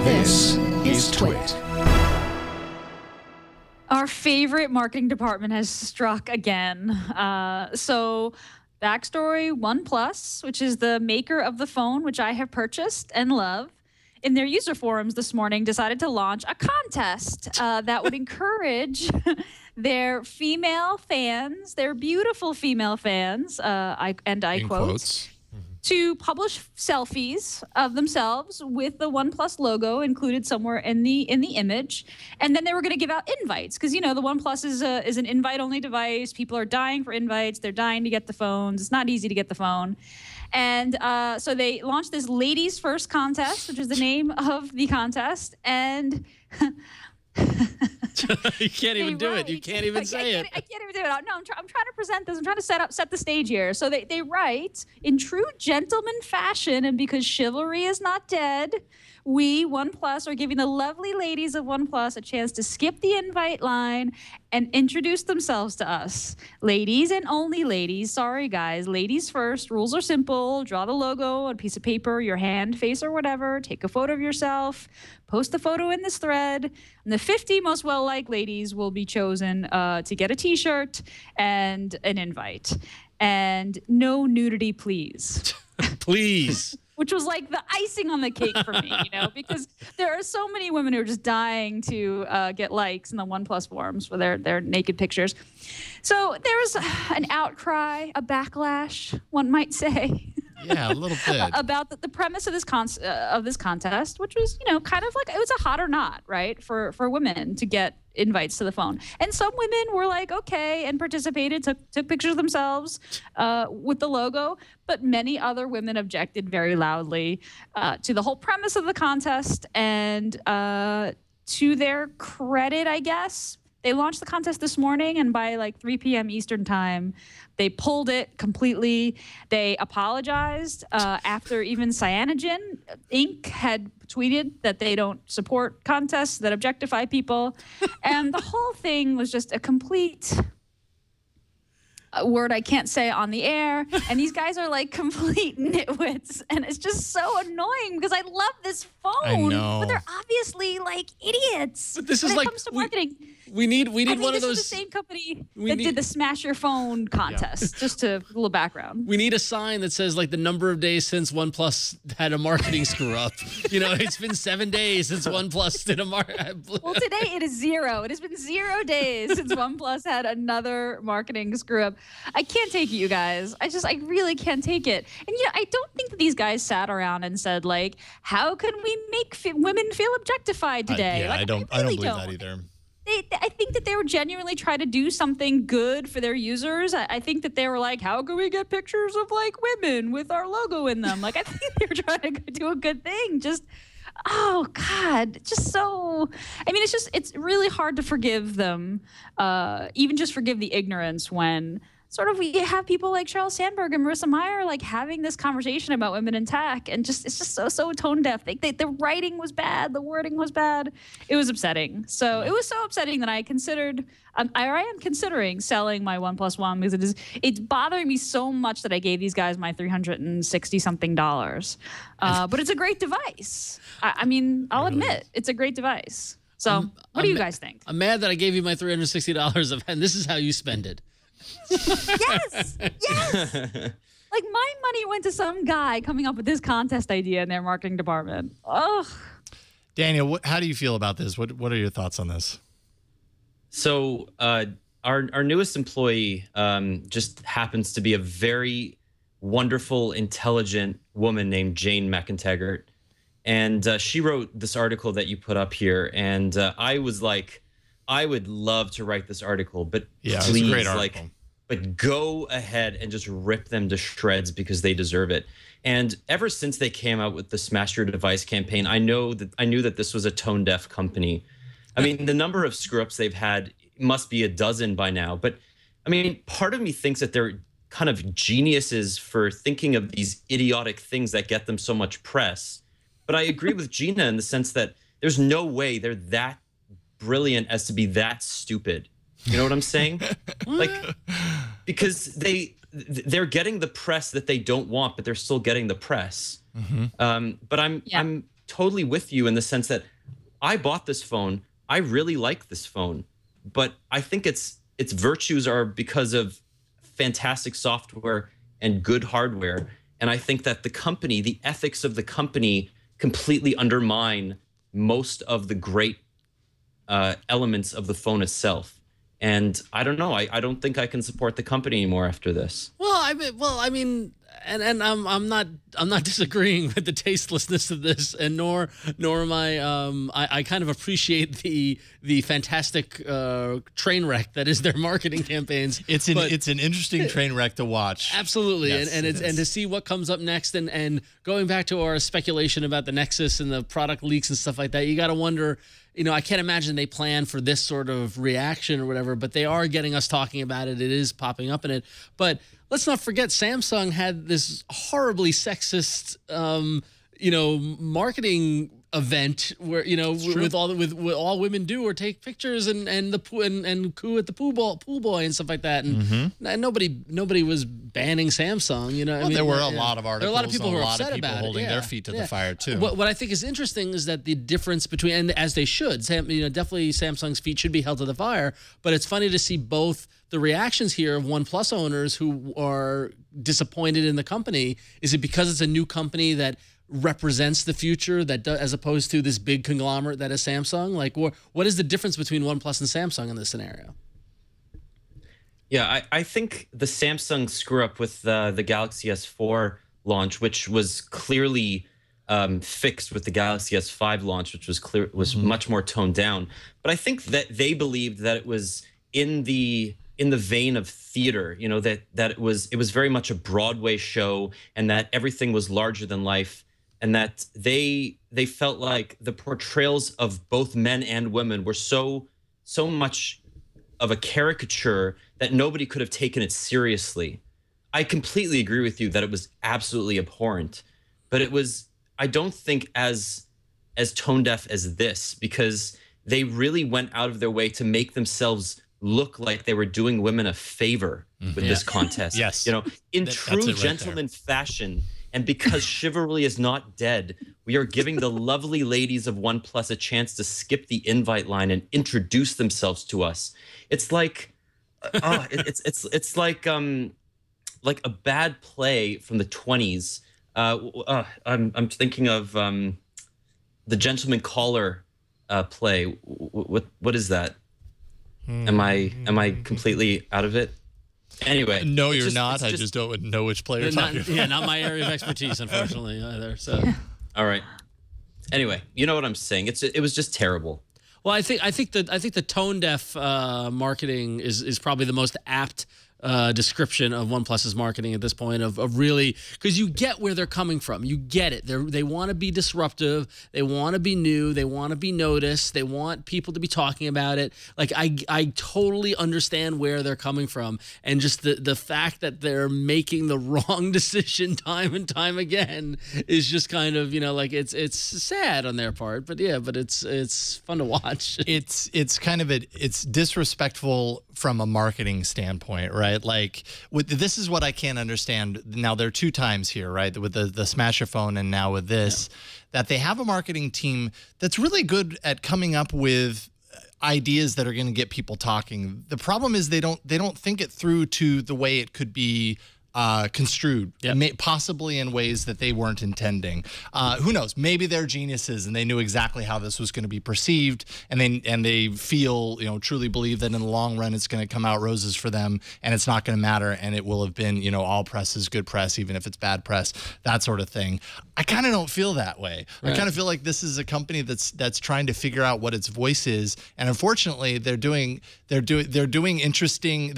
This is TWiT. Our favorite marketing department has struck again. So, backstory, OnePlus, which is the maker of the phone, which I have purchased and love, in their user forums this morning decided to launch a contest that would encourage their female fans, their beautiful female fans, I quote, to publish selfies of themselves with the OnePlus logo included somewhere in the image, and then they were going to give out invites because the OnePlus is an invite-only device. People are dying for invites. They're dying to get the phones. It's not easy to get the phone, and so they launched this Ladies First contest, which is the name of the contest, and. You can't even do it. You can't even say it. I can't even do it. No, I'm trying to present this. I'm trying to set the stage here. So they write in true gentleman fashion, and because chivalry is not dead, we, OnePlus, are giving the lovely ladies of OnePlus a chance to skip the invite line and introduce themselves to us. Ladies and only ladies. Sorry, guys. Ladies first. Rules are simple. Draw the logo on a piece of paper, your hand, face, or whatever. Take a photo of yourself. Post the photo in this thread. And the 50 most well-liked ladies will be chosen to get a T-shirt and an invite. And no nudity, please. Please. Which was like the icing on the cake for me, because there are so many women who are just dying to get likes in the OnePlus forums for their naked pictures. So there was an outcry, a backlash, one might say. Yeah, a little bit. About the premise of this contest, which was, kind of like it was a hot or not, right, for women to get invites to the phone. And some women were like, okay, and participated, took pictures of themselves with the logo. But many other women objected very loudly to the whole premise of the contest. And to their credit, I guess, they launched the contest this morning, and by like 3 p.m. Eastern time, they pulled it completely. They apologized after even Cyanogen Inc. had tweeted that they don't support contests that objectify people. And the whole thing was just a complete word I can't say on the air. And these guys are like complete nitwits. And it's just so annoying because I love this phone. I know. But they're obviously like idiots. But this when is it like comes to marketing. We need one of those. This is the same company that did the Smash Your Phone contest. Yeah. Just to a little background. We need a sign that says like the number of days since OnePlus had a marketing screw up. It's been 7 days since OnePlus did a Well, today it is 0. It has been 0 days since OnePlus had another marketing screw up. I can't take it, you guys. I really can't take it. And I don't think that these guys sat around and said like, how can we make women feel objectified today? I don't believe that either. I think that they were genuinely trying to do something good for their users. I think that they were like, how can we get pictures of like women with our logo in them? Like, I think they were trying to do a good thing. Just, oh God, just so, it's really hard to forgive them, even just forgive the ignorance when sort of we have people like Sheryl Sandberg and Marissa Mayer like having this conversation about women in tech, and it's just so tone deaf. The writing was bad, the wording was bad. It was upsetting. So it was so upsetting that I considered, I am considering selling my OnePlus One because it's bothering me so much that I gave these guys my $360 something. But it's a great device. I'll admit it's a great device. So what do you guys think? I'm mad that I gave you my $360 and this is how you spend it. Yes. Like my money went to some guy coming up with this contest idea in their marketing department. Ugh. Daniel, how do you feel about this? What are your thoughts on this? So our newest employee just happens to be a very wonderful, intelligent woman named Jane McIntaggart. And she wrote this article that you put up here. And I was like, I would love to write this article, but yeah, please, it's a great article. But go ahead and just rip them to shreds because they deserve it. And ever since they came out with the Smash Your Device campaign, I knew that this was a tone deaf company. The number of screw-ups they've had must be a dozen by now. But part of me thinks that they're kind of geniuses for thinking of these idiotic things that get them so much press. But I agree with Gina in the sense that there's no way they're that brilliant as to be that stupid. You know what I'm saying? Like, because they're getting the press that they don't want, but they're still getting the press. Mm-hmm. But I'm totally with you in the sense that I bought this phone. I really like this phone, but I think its virtues are because of fantastic software and good hardware. And I think that the company, the ethics of the company, completely undermine most of the great elements of the phone itself. And I don't know. I don't think I can support the company anymore after this. Well, I mean, and I'm not disagreeing with the tastelessness of this, and nor am I kind of appreciate the fantastic train wreck that is their marketing campaigns. It's an interesting train wreck to watch. Absolutely, Yes, and to see what comes up next, and going back to our speculation about the Nexus and the product leaks and stuff like that, you got to wonder. You know, I can't imagine they plan for this sort of reaction or whatever, but they are getting us talking about it. It is popping up in it. But let's not forget, Samsung had this horribly sexist, marketing event where with all women do or take pictures and coo at the pool boy and stuff like that, and nobody was banning Samsung. There were a lot of articles. There are a lot of people who are upset about it, holding their feet to the fire too. What I think is interesting is that the difference between, and as they should, definitely Samsung's feet should be held to the fire. But it's funny to see both the reactions here of OnePlus owners who are disappointed in the company. Is it because it's a new company that represents the future as opposed to this big conglomerate that is Samsung? Like, what is the difference between OnePlus and Samsung in this scenario? Yeah, I think the Samsung screw up with the Galaxy S4 launch, which was clearly fixed with the Galaxy S5 launch, which was much more toned down. But I think that they believed that it was in the vein of theater, that it was very much a Broadway show, and that everything was larger than life, and that they felt like the portrayals of both men and women were so much of a caricature that nobody could have taken it seriously. I completely agree with you that it was absolutely abhorrent, but it was, I don't think as tone deaf as this, because they really went out of their way to make themselves look like they were doing women a favor with this contest. Yes. In true gentleman fashion, and because chivalry is not dead, we are giving the lovely ladies of OnePlus a chance to skip the invite line and introduce themselves to us. It's like, it's like a bad play from the 20s. I'm thinking of the Gentleman Caller play. What is that? Am I completely out of it? Anyway, no, you're not. I just don't know which play you're talking about. Yeah, not my area of expertise, unfortunately, either. So, all right. Anyway, you know what I'm saying. It was just terrible. Well, I think the tone deaf marketing is probably the most apt description of OnePlus's marketing at this point, of really, because you get where they're coming from. You get it. They want to be disruptive. They want to be new. They want to be noticed. They want people to be talking about it. Like, I totally understand where they're coming from. And just the fact that they're making the wrong decision time and time again is just kind of, it's sad on their part. But yeah, but it's fun to watch. It's kind of it's disrespectful from a marketing standpoint, right? Like, this is what I can't understand. Now, there are two times here, right? With the Smasher phone and now with this, that they have a marketing team that's really good at coming up with ideas that are going to get people talking. The problem is they don't think it through to the way it could be construed, possibly in ways that they weren't intending. Who knows? Maybe they're geniuses and they knew exactly how this was going to be perceived, and they feel, truly believe that in the long run it's going to come out roses for them, and it's not going to matter, and it will have been, all press is good press, even if it's bad press, that sort of thing. I kind of don't feel that way. Right. I kind of feel like this is a company that's trying to figure out what its voice is, and unfortunately they're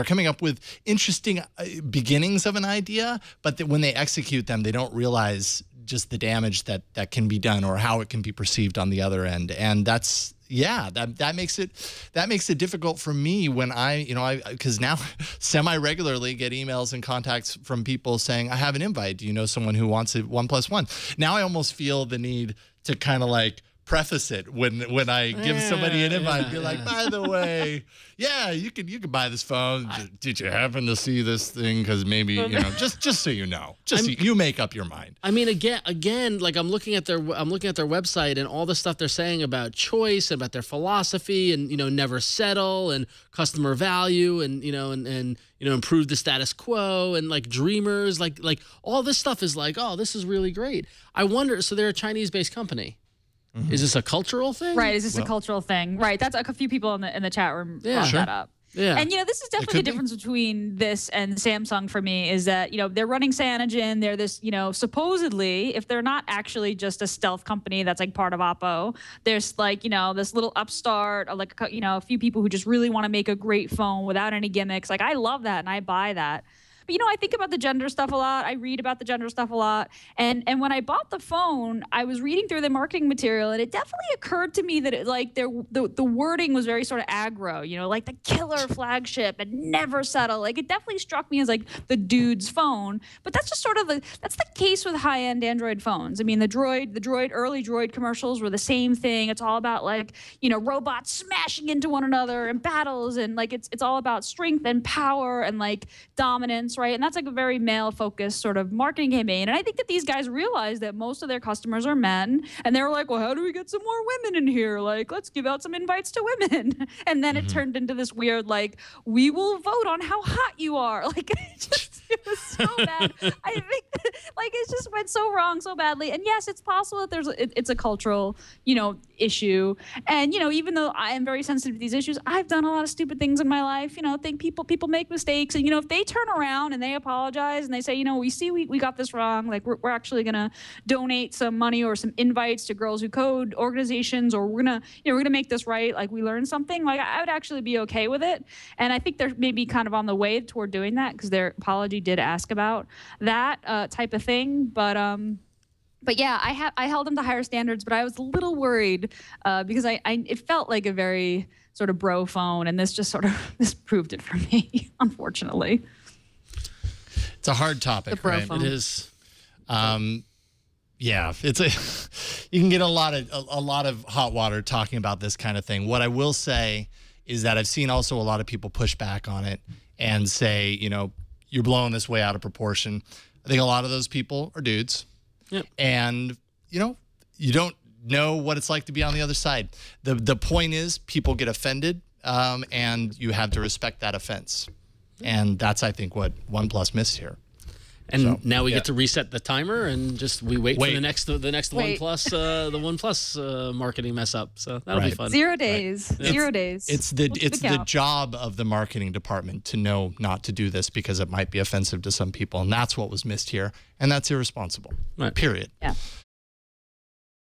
coming up with interesting beginnings of an idea, but when they execute them, they don't realize just the damage that can be done or how it can be perceived on the other end. And that makes it difficult for me when because now semi-regularly get emails and contacts from people saying, I have an invite. Do you know someone who wants a OnePlus One? Now I almost feel the need to kind of like preface it when I give somebody an invite. Be like, by the way, yeah, you can buy this phone. Did you happen to see this thing? Because maybe just so you know, you make up your mind. I mean, again, like I'm looking at their website and all the stuff they're saying about choice, about their philosophy, and never settle, and customer value, and improve the status quo, and like dreamers, like all this stuff is like, oh, this is really great. I wonder. So they're a Chinese-based company. Mm-hmm. Is this a cultural thing? Right. Is this a cultural thing? Right. That's like a few people in the chat room brought that up. Yeah. And this is definitely the difference between this and Samsung for me is that, they're running Cyanogen. They're this, supposedly, if they're not actually just a stealth company that's like part of Oppo, there's like, this little upstart or like, a few people who just really want to make a great phone without any gimmicks. Like I love that and I buy that. But, I think about the gender stuff a lot. I read about the gender stuff a lot. And when I bought the phone, I was reading through the marketing material, and it definitely occurred to me that the wording was very sort of aggro, like the killer flagship and never settle. Like it definitely struck me as like the dude's phone. But that's just sort of that's the case with high-end Android phones. I mean, the early Droid commercials were the same thing. It's all about like, robots smashing into one another and battles, and like it's all about strength and power and like dominance. Right. And that's like a very male focused sort of marketing campaign. And I think that these guys realize that most of their customers are men. And they were like, well, how do we get some more women in here? Like, let's give out some invites to women. And then it turned into this weird, like, we will vote on how hot you are. Like, it was so bad. I think that, like, it just went so wrong so badly. And yes, it's possible that it's a cultural, issue. And, even though I am very sensitive to these issues, I've done a lot of stupid things in my life. Think people make mistakes. And, if they turn around and they apologize and they say, we see we got this wrong. Like we're actually gonna donate some money or some invites to Girls Who Code organizations, or we're gonna make this right. Like we learned something. Like I would actually be okay with it. And I think they're maybe kind of on the way toward doing that because their apology did ask about that type of thing. But yeah, I held them to higher standards, but I was a little worried because it felt like a very sort of bro phone, and this just sort of proved it for me, unfortunately. It's a hard topic, right? Phone. It is. Yeah, you can get a lot of hot water talking about this kind of thing. What I will say is that I've seen also a lot of people push back on it and say, you're blowing this way out of proportion. I think a lot of those people are dudes. Yep. And, you don't know what it's like to be on the other side. The point is people get offended, and you have to respect that offense. And that's, I think, what OnePlus missed here. And now we get to reset the timer and we wait for the next OnePlus the OnePlus marketing mess up. So that'll be fun. 0 days. Right. 0 days. It's the job of the marketing department to know not to do this because it might be offensive to some people, and that's what was missed here, and that's irresponsible. Right. Period. Yeah.